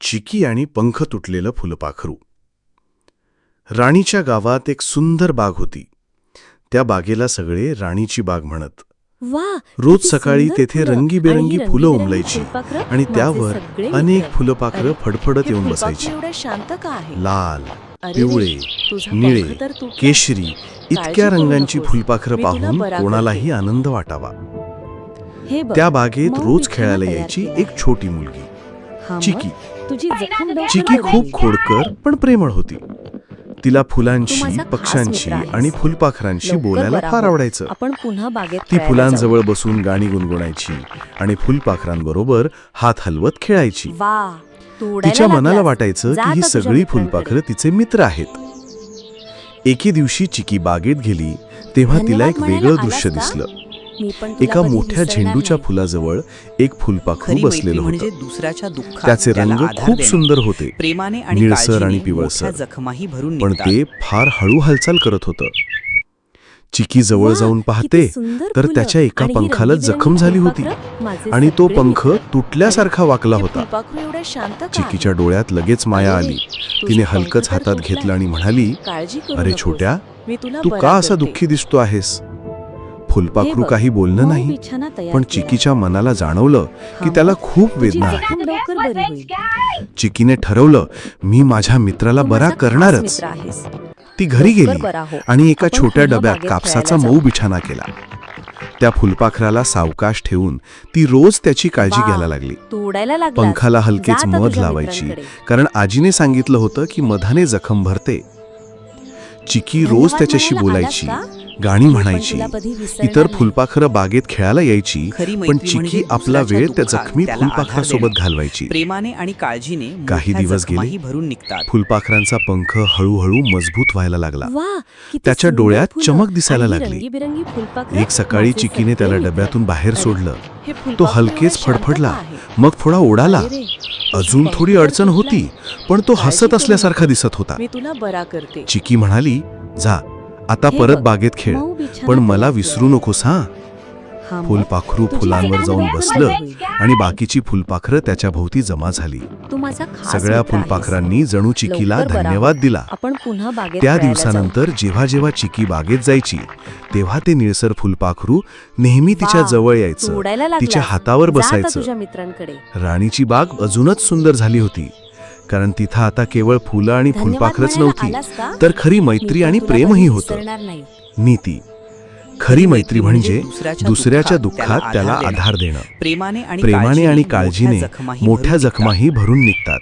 चिकी आणि पंख तुटलेलं फुलपाखरू. राणीच्या गावात एक सुंदर बाग होती. त्या बागेला सगळे राणीची बाग म्हणत. रोज सकाळी तेथे रंगीबेरंगी फुलं उमलायची आणि त्यावर अनेक फुलपाखरं फडफडत येऊन बसायची. लाल, पिवळे, निळे, केशरी इतक्या रंगांची फुलपाखरं पाहून कोणालाही आनंद वाटावा. त्या बागेत रोज खेळायला यायची एक छोटी मुलगी, चिकी. चिकी खूप खोडकर पण प्रेमळ होती. तिला फुलांशी, पक्ष्यांशी आणि फुलपाखरांशी बोलायला फार आवडायचं. ती फुलांजवळ बसून गाणी गुणगुणायची आणि फुलपाखरांबरोबर हात हलवत खेळायची. तिच्या मनाला वाटायचं की ही सगळी फुलपाखरं तिचे मित्र आहेत. एके दिवशी चिकी बागेत गेली तेव्हा तिला एक वेगळं दृश्य दिसलं. एका मोठ्या झेंडूच्या फुलाजवळ एक फुलपाखरू बसलेलं होतं. त्याचे रंग खूप सुंदर होते, निळसर आणि पिवळसर, पण ते फार हळू हालचाल करत होतं. चिकी जवळ जाऊन पाहते तर त्याच्या एका पंखाला जखम झाली होती आणि तो पंख तुटल्यासारखा वाकला होता. चिकीच्या डोळ्यात लगेच माया आली. तिने हलकच हातात घेतलं आणि म्हणाली, अरे छोट्या, तू का असा दुःखी दिसतो आहेस? फुलपाखरू काही बोलणं नाही, पण चिकीच्या मनाला जाणवलं की त्याला खूप वेदना आहे. चिकीने ठरवलं, मी माझ्या मित्राला बरा करणारच. ती घरी गेली आणि एका छोट्या डब्यात कापसाचा मऊ बिछाना केला. त्या फुलपाखराला सावकाश ठेवून ती रोज त्याची काळजी घ्यायला लागली. पंखाला हलकेच मध लावायची, कारण आजीने सांगितलं होतं की मधाने जखम भरते. चिकी रोज त्याच्याशी बोलायची, गाणी म्हणायची. इतर फुलपाखरं बागेत खेळायला यायची, पण चिकी आपला वेळ त्या जखमी फुलपाखरासोबत घालवायची. प्रेमाने आणि काळजीने काही दिवस गेले. भरून निघतात. फुलपाखरांचा पंख हळूहळू मजबूत व्हायला लागला. त्याच्या डोळ्यात चमक दिसायला लागली. एक सकाळी चिकीने त्याला डब्यातून बाहेर सोडलं. तो हलकेच फडफडला, मग थोडा उडाला. अजून थोडी अडचण होती, पण तो हसत असल्यासारखा दिसत होता. चिकी म्हणाली, जा आता परत बागेत खेळ, पण मला विसरू नकोस हा. फुलपाखरू फुलांवर जाऊन बसलं आणि बाकीची फुलपाखरं त्याच्या भोवती जमा झाली. सगळ्या फुलपाखरांनी जणू चिकीला धन्यवाद दिला. त्या दिवसानंतर जेव्हा जेव्हा चिकी बागेत जायची तेव्हा ते निळसर फुलपाखरू नेहमी तिच्या जवळ यायचं, तिच्या हातावर बसायचं. राणीची बाग अजूनच सुंदर झाली होती, कारण तिथं आता केवळ फुलं आणि फुलपाखरच नव्हती, तर खरी मैत्री आणि प्रेमही होतं. नीती: खरी मैत्री म्हणजे दुसऱ्याच्या दुःखात त्याला आधार देणं. प्रेमाने आणि काळजीने मोठ्या जखमाही भरून निघतात.